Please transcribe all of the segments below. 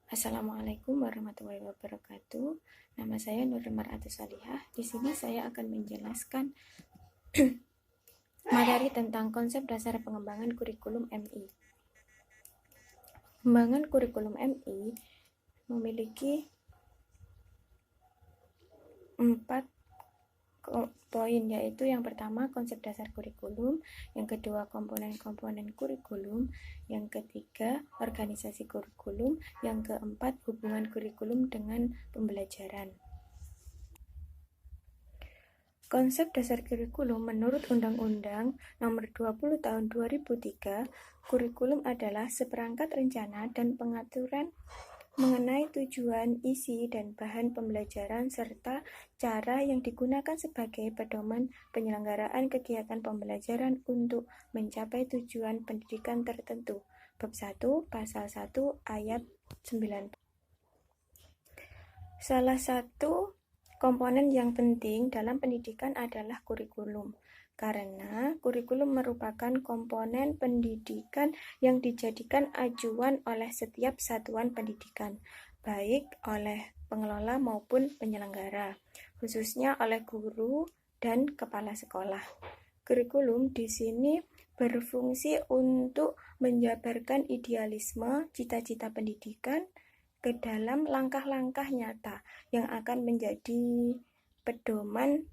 Assalamualaikum warahmatullahi wabarakatuh. Nama saya Nur Mar'atus Salihah. Di sini saya akan menjelaskan materi tentang konsep dasar pengembangan kurikulum MI. Pengembangan kurikulum MI memiliki 4 poin, yaitu yang pertama konsep dasar kurikulum, yang kedua komponen-komponen kurikulum, yang ketiga organisasi kurikulum, yang keempat hubungan kurikulum dengan pembelajaran. Konsep dasar kurikulum menurut Undang-Undang Nomor 20 Tahun 2003, kurikulum adalah seperangkat rencana dan pengaturan mengenai tujuan, isi, dan bahan pembelajaran serta cara yang digunakan sebagai pedoman penyelenggaraan kegiatan pembelajaran untuk mencapai tujuan pendidikan tertentu. Bab 1, Pasal 1, Ayat 9. Salah satu komponen yang penting dalam pendidikan adalah kurikulum, karena kurikulum merupakan komponen pendidikan yang dijadikan acuan oleh setiap satuan pendidikan, baik oleh pengelola maupun penyelenggara, khususnya oleh guru dan kepala sekolah. Kurikulum di sini berfungsi untuk menjabarkan idealisme cita-cita pendidikan ke dalam langkah-langkah nyata yang akan menjadi pedoman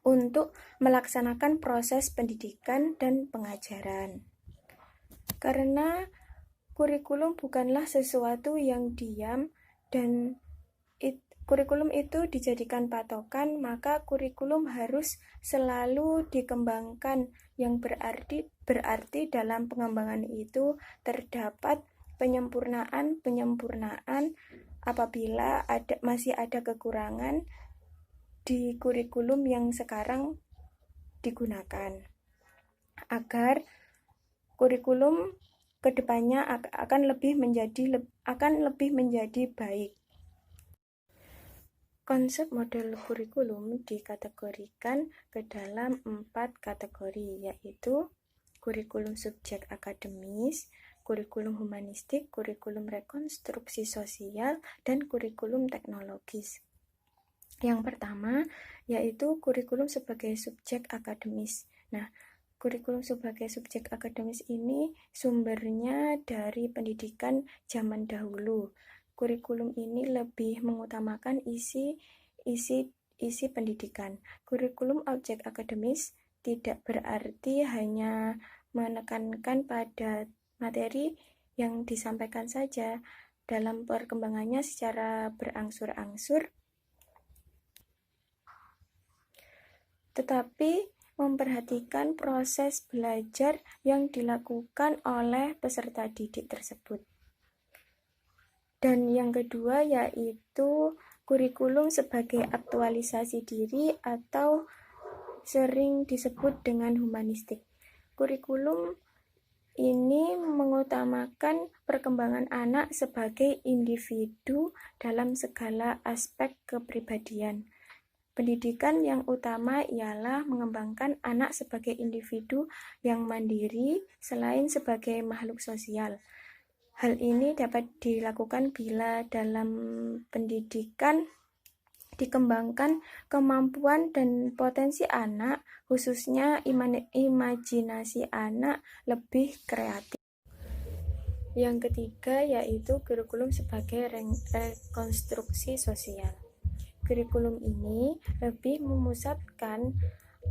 untuk melaksanakan proses pendidikan dan pengajaran. Karena kurikulum bukanlah sesuatu yang diam dan kurikulum itu dijadikan patokan, maka kurikulum harus selalu dikembangkan, yang berarti dalam pengembangan itu terdapat penyempurnaan apabila masih ada kekurangan di kurikulum yang sekarang digunakan, agar kurikulum kedepannya akan lebih menjadi baik. Konsep model kurikulum dikategorikan ke dalam 4 kategori, yaitu kurikulum subjek akademis, kurikulum humanistik, kurikulum rekonstruksi sosial, dan kurikulum teknologis. Yang pertama, yaitu kurikulum sebagai subjek akademis. Nah, kurikulum sebagai subjek akademis ini sumbernya dari pendidikan zaman dahulu. Kurikulum ini lebih mengutamakan isi pendidikan. Kurikulum objek akademis tidak berarti hanya menekankan pada materi yang disampaikan saja. Dalam perkembangannya secara berangsur-angsur, tetapi memperhatikan proses belajar yang dilakukan oleh peserta didik tersebut. Dan yang kedua yaitu kurikulum sebagai aktualisasi diri atau sering disebut dengan humanistik. Kurikulum ini mengutamakan perkembangan anak sebagai individu dalam segala aspek kepribadian. Pendidikan yang utama ialah mengembangkan anak sebagai individu yang mandiri selain sebagai makhluk sosial. Hal ini dapat dilakukan bila dalam pendidikan dikembangkan kemampuan dan potensi anak, khususnya imajinasi anak lebih kreatif. Yang ketiga yaitu kurikulum sebagai rekonstruksi sosial. Kurikulum ini lebih memusatkan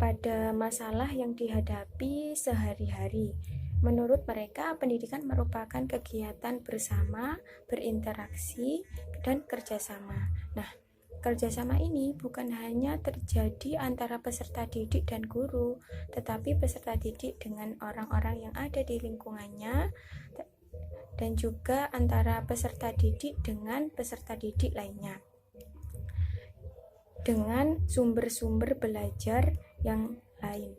pada masalah yang dihadapi sehari-hari. Menurut mereka, pendidikan merupakan kegiatan bersama, berinteraksi, dan kerjasama. Nah, kerjasama ini bukan hanya terjadi antara peserta didik dan guru, tetapi peserta didik dengan orang-orang yang ada di lingkungannya, dan juga antara peserta didik dengan peserta didik lainnya, dengan sumber-sumber belajar yang lain.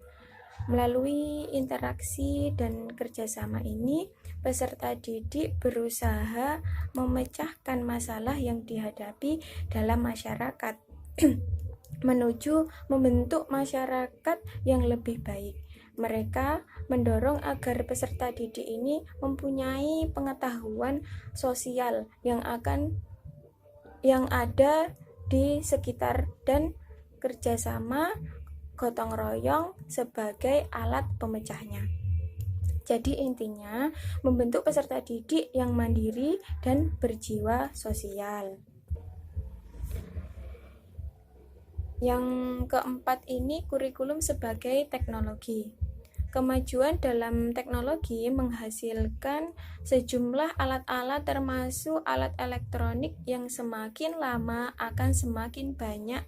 Melalui interaksi dan kerjasama ini, peserta didik berusaha memecahkan masalah yang dihadapi dalam masyarakat menuju membentuk masyarakat yang lebih baik. Mereka mendorong agar peserta didik ini mempunyai pengetahuan sosial yang ada di sekitar dan kerjasama gotong royong sebagai alat pemecahnya. Jadi intinya membentuk peserta didik yang mandiri dan berjiwa sosial. Yang keempat ini kurikulum sebagai teknologi. Kemajuan dalam teknologi menghasilkan sejumlah alat-alat termasuk alat elektronik yang semakin lama akan semakin banyak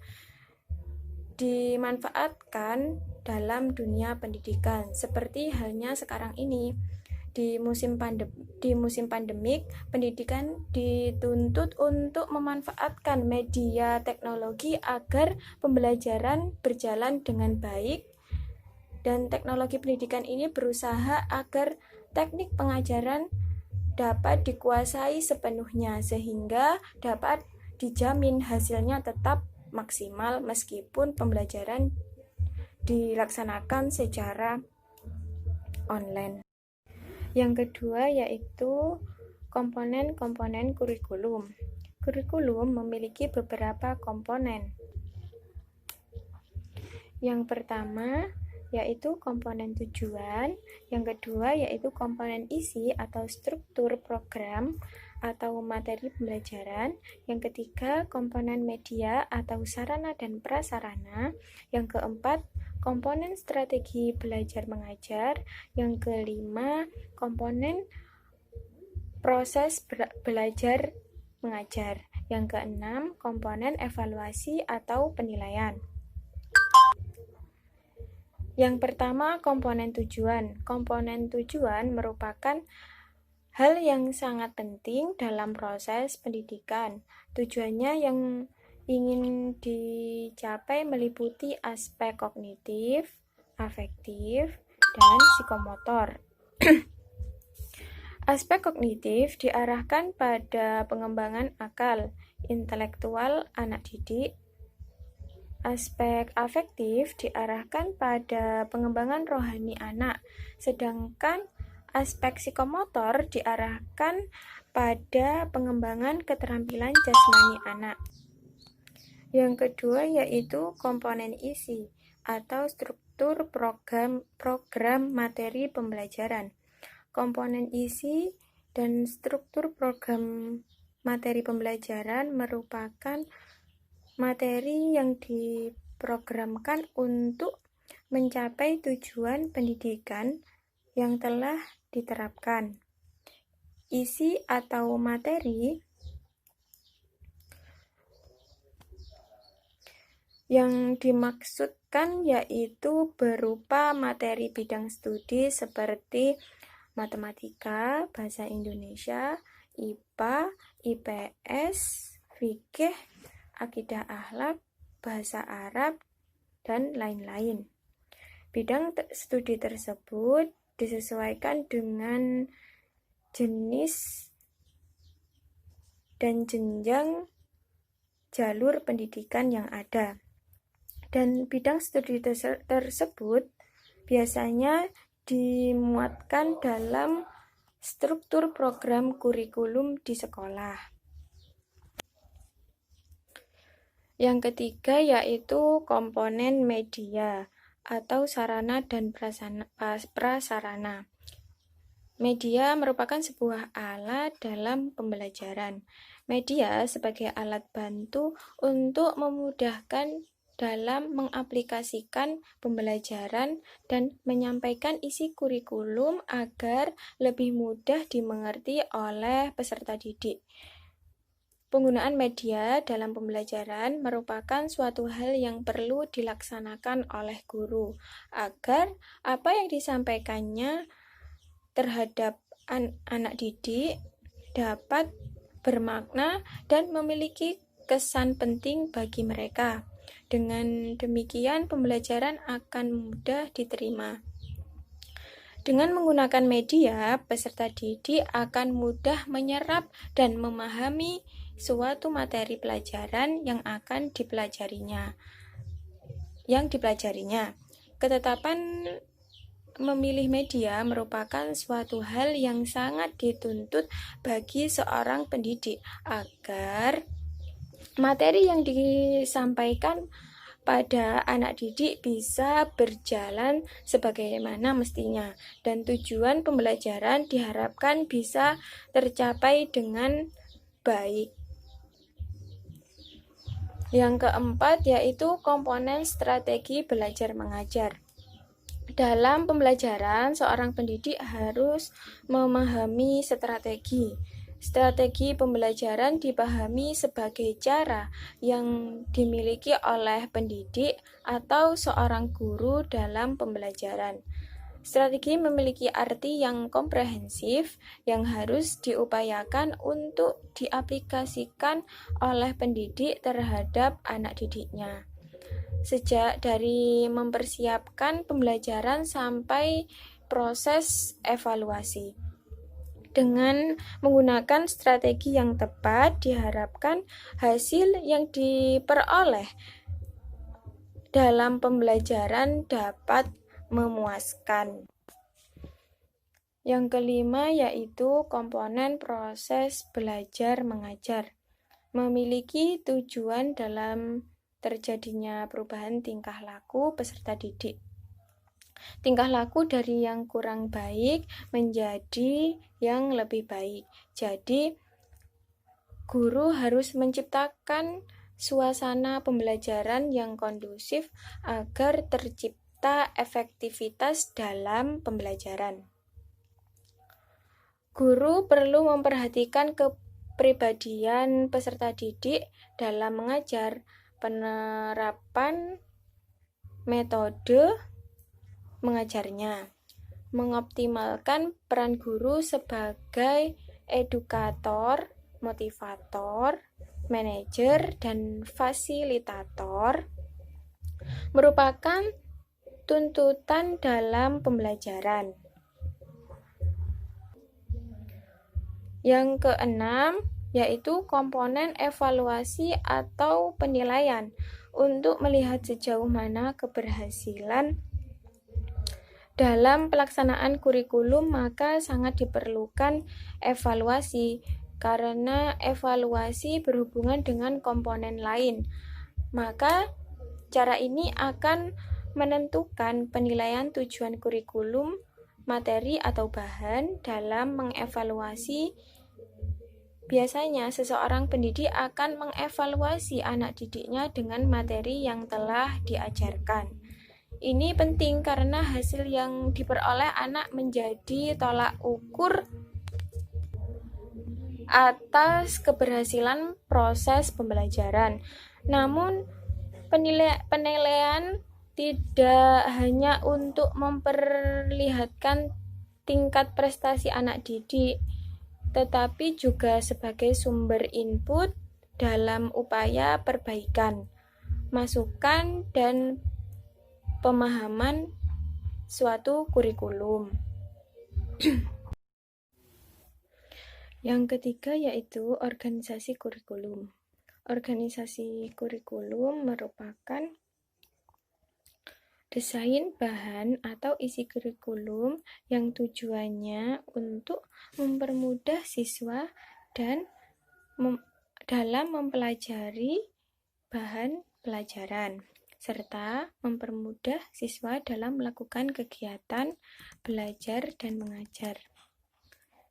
dimanfaatkan dalam dunia pendidikan. Seperti halnya sekarang ini, di musim pandemik, pendidikan dituntut untuk memanfaatkan media teknologi agar pembelajaran berjalan dengan baik, dan teknologi pendidikan ini berusaha agar teknik pengajaran dapat dikuasai sepenuhnya sehingga dapat dijamin hasilnya tetap maksimal meskipun pembelajaran dilaksanakan secara online. Yang kedua yaitu komponen-komponen kurikulum. Kurikulum memiliki beberapa komponen. Yang pertama yaitu komponen tujuan, yang kedua yaitu komponen isi atau struktur program atau materi pembelajaran, yang ketiga komponen media atau sarana dan prasarana, yang keempat komponen strategi belajar mengajar, yang kelima komponen proses belajar mengajar, yang keenam komponen evaluasi atau penilaian. Yang pertama, komponen tujuan. Komponen tujuan merupakan hal yang sangat penting dalam proses pendidikan. Tujuannya yang ingin dicapai meliputi aspek kognitif, afektif, dan psikomotor. Aspek kognitif diarahkan pada pengembangan akal, intelektual anak didik. Aspek afektif diarahkan pada pengembangan rohani anak, sedangkan aspek psikomotor diarahkan pada pengembangan keterampilan jasmani anak. Yang kedua yaitu komponen isi atau struktur program materi pembelajaran. Komponen isi dan struktur program materi pembelajaran merupakan materi yang diprogramkan untuk mencapai tujuan pendidikan yang telah diterapkan. Isi atau materi yang dimaksudkan yaitu berupa materi bidang studi seperti matematika, bahasa Indonesia, IPA, IPS, fikih, akidah akhlak, bahasa Arab, dan lain-lain. Bidang studi tersebut disesuaikan dengan jenis dan jenjang jalur pendidikan yang ada. Dan bidang studi tersebut biasanya dimuatkan dalam struktur program kurikulum di sekolah. Yang ketiga yaitu komponen media atau sarana dan prasarana. Media merupakan sebuah alat dalam pembelajaran. Media sebagai alat bantu untuk memudahkan dalam mengaplikasikan pembelajaran dan menyampaikan isi kurikulum agar lebih mudah dimengerti oleh peserta didik. Penggunaan media dalam pembelajaran merupakan suatu hal yang perlu dilaksanakan oleh guru agar apa yang disampaikannya terhadap anak didik dapat bermakna dan memiliki kesan penting bagi mereka. Dengan demikian, pembelajaran akan mudah diterima. Dengan menggunakan media, peserta didik akan mudah menyerap dan memahami suatu materi pelajaran yang akan dipelajarinya. Ketetapan memilih media merupakan suatu hal yang sangat dituntut bagi seorang pendidik agar materi yang disampaikan pada anak didik bisa berjalan sebagaimana mestinya, dan tujuan pembelajaran diharapkan bisa tercapai dengan baik. Yang keempat yaitu komponen strategi belajar mengajar. Dalam pembelajaran, seorang pendidik harus memahami strategi. Strategi pembelajaran dipahami sebagai cara yang dimiliki oleh pendidik atau seorang guru dalam pembelajaran. Strategi memiliki arti yang komprehensif yang harus diupayakan untuk diaplikasikan oleh pendidik terhadap anak didiknya. Sejak dari mempersiapkan pembelajaran sampai proses evaluasi. Dengan menggunakan strategi yang tepat, diharapkan hasil yang diperoleh dalam pembelajaran dapat memuaskan. Yang kelima yaitu komponen proses belajar mengajar. Memiliki tujuan dalam terjadinya perubahan tingkah laku peserta didik. Tingkah laku dari yang kurang baik menjadi yang lebih baik. Jadi, guru harus menciptakan suasana pembelajaran yang kondusif agar tercipta efektivitas dalam pembelajaran. Guru perlu memperhatikan kepribadian peserta didik dalam mengajar, penerapan metode mengajarnya, mengoptimalkan peran guru sebagai edukator, motivator, manajer, dan fasilitator merupakan tuntutan dalam pembelajaran. Yang keenam yaitu komponen evaluasi atau penilaian untuk melihat sejauh mana keberhasilan dalam pelaksanaan kurikulum, maka sangat diperlukan evaluasi karena evaluasi berhubungan dengan komponen lain. Maka cara ini akan menentukan penilaian tujuan kurikulum, materi atau bahan. Dalam mengevaluasi, biasanya seseorang pendidik akan mengevaluasi anak didiknya dengan materi yang telah diajarkan. Ini penting karena hasil yang diperoleh anak menjadi tolak ukur atas keberhasilan proses pembelajaran. Namun, penilaian tidak hanya untuk memperlihatkan tingkat prestasi anak didik, tetapi juga sebagai sumber input dalam upaya perbaikan, masukan, dan pemahaman suatu kurikulum. Yang ketiga yaitu organisasi kurikulum. Organisasi kurikulum merupakan desain bahan atau isi kurikulum yang tujuannya untuk mempermudah siswa dan dalam mempelajari bahan pelajaran, serta mempermudah siswa dalam melakukan kegiatan belajar dan mengajar.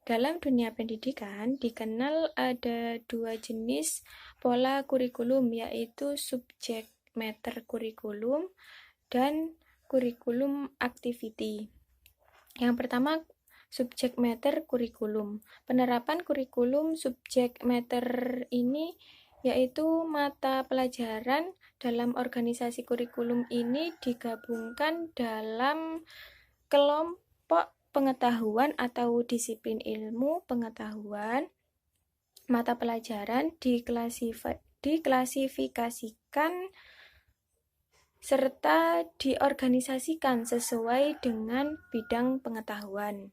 Dalam dunia pendidikan dikenal ada dua jenis pola kurikulum, yaitu subject matter kurikulum dan kurikulum activity. Yang pertama, subject matter kurikulum. Penerapan kurikulum subject matter ini yaitu mata pelajaran dalam organisasi kurikulum ini digabungkan dalam kelompok pengetahuan atau disiplin ilmu pengetahuan. Mata pelajaran diklasifikasikan serta diorganisasikan sesuai dengan bidang pengetahuan.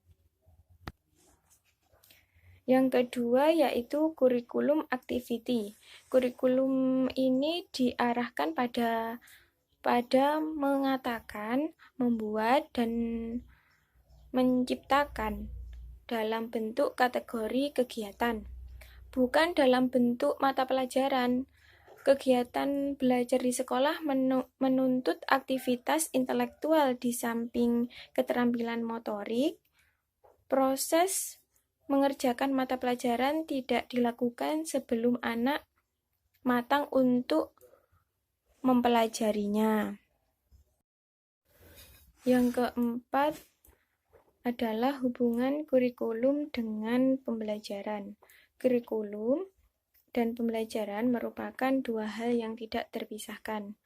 Yang kedua yaitu kurikulum activity. Kurikulum ini diarahkan pada mengatakan, membuat, dan menciptakan dalam bentuk kategori kegiatan, bukan dalam bentuk mata pelajaran. Kegiatan belajar di sekolah menuntut aktivitas intelektual di samping keterampilan motorik. Proses mengerjakan mata pelajaran tidak dilakukan sebelum anak matang untuk mempelajarinya. Yang keempat adalah hubungan kurikulum dengan pembelajaran. Kurikulum dan pembelajaran merupakan dua hal yang tidak terpisahkan.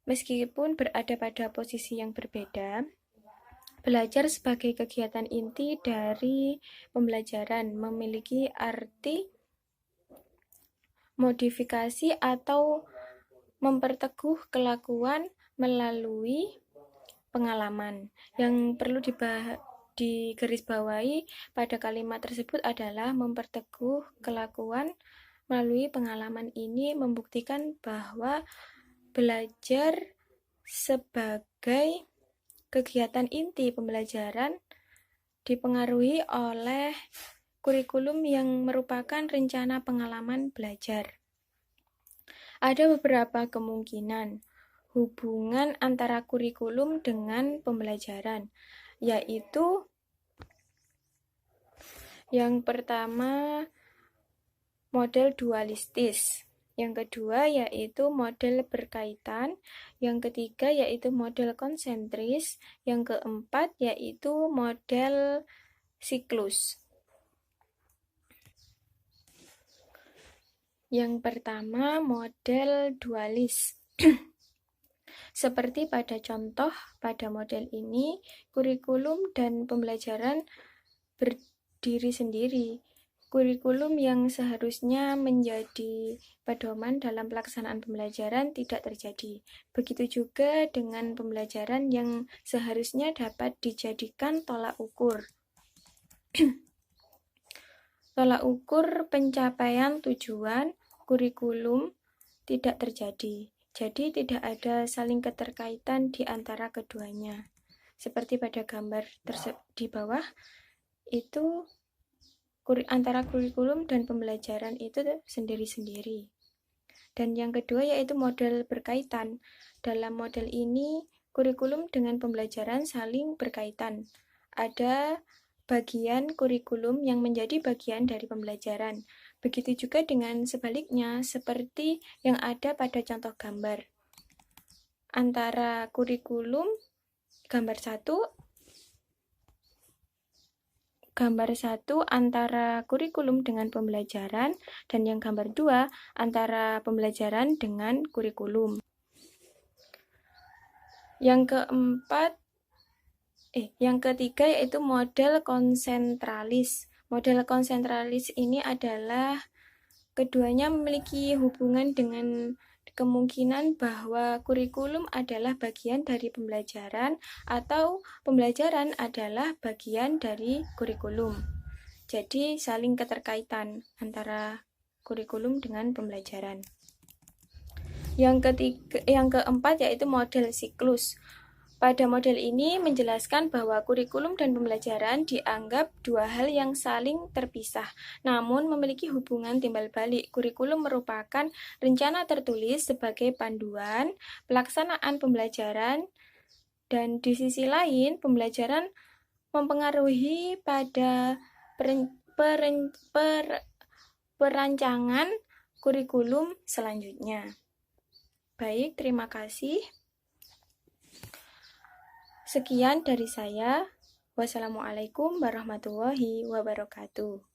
Meskipun berada pada posisi yang berbeda, belajar sebagai kegiatan inti dari pembelajaran memiliki arti modifikasi atau memperteguh kelakuan melalui pengalaman. Yang perlu digarisbawahi pada kalimat tersebut adalah memperteguh kelakuan melalui pengalaman. Ini membuktikan bahwa belajar sebagai kegiatan inti pembelajaran dipengaruhi oleh kurikulum yang merupakan rencana pengalaman belajar. Ada beberapa kemungkinan hubungan antara kurikulum dengan pembelajaran, yaitu yang pertama model dualistis, yang kedua yaitu model berkaitan, yang ketiga yaitu model konsentris, yang keempat yaitu model siklus. Yang pertama, model dualis. Seperti pada contoh pada model ini, kurikulum dan pembelajaran berdiri sendiri. Kurikulum yang seharusnya menjadi pedoman dalam pelaksanaan pembelajaran tidak terjadi. Begitu juga dengan pembelajaran yang seharusnya dapat dijadikan tolak ukur. Tolak ukur pencapaian tujuan kurikulum tidak terjadi. Jadi tidak ada saling keterkaitan di antara keduanya. Seperti pada gambar di bawah, itu antara kurikulum dan pembelajaran itu sendiri-sendiri. Dan yang kedua yaitu model berkaitan. Dalam model ini, kurikulum dengan pembelajaran saling berkaitan. Ada bagian kurikulum yang menjadi bagian dari pembelajaran. Begitu juga dengan sebaliknya, seperti yang ada pada contoh gambar. Antara kurikulum, gambar satu antara kurikulum dengan pembelajaran, dan yang gambar 2 antara pembelajaran dengan kurikulum. Yang ketiga yaitu model konsentralis. Model konsentralis ini adalah keduanya memiliki hubungan dengan kemungkinan bahwa kurikulum adalah bagian dari pembelajaran atau pembelajaran adalah bagian dari kurikulum. Jadi saling keterkaitan antara kurikulum dengan pembelajaran. Yang keempat yaitu model siklus. Pada model ini menjelaskan bahwa kurikulum dan pembelajaran dianggap dua hal yang saling terpisah, namun memiliki hubungan timbal balik. Kurikulum merupakan rencana tertulis sebagai panduan pelaksanaan pembelajaran, dan di sisi lain pembelajaran mempengaruhi pada perancangan kurikulum selanjutnya. Baik, terima kasih. Sekian dari saya. Wassalamualaikum warahmatullahi wabarakatuh.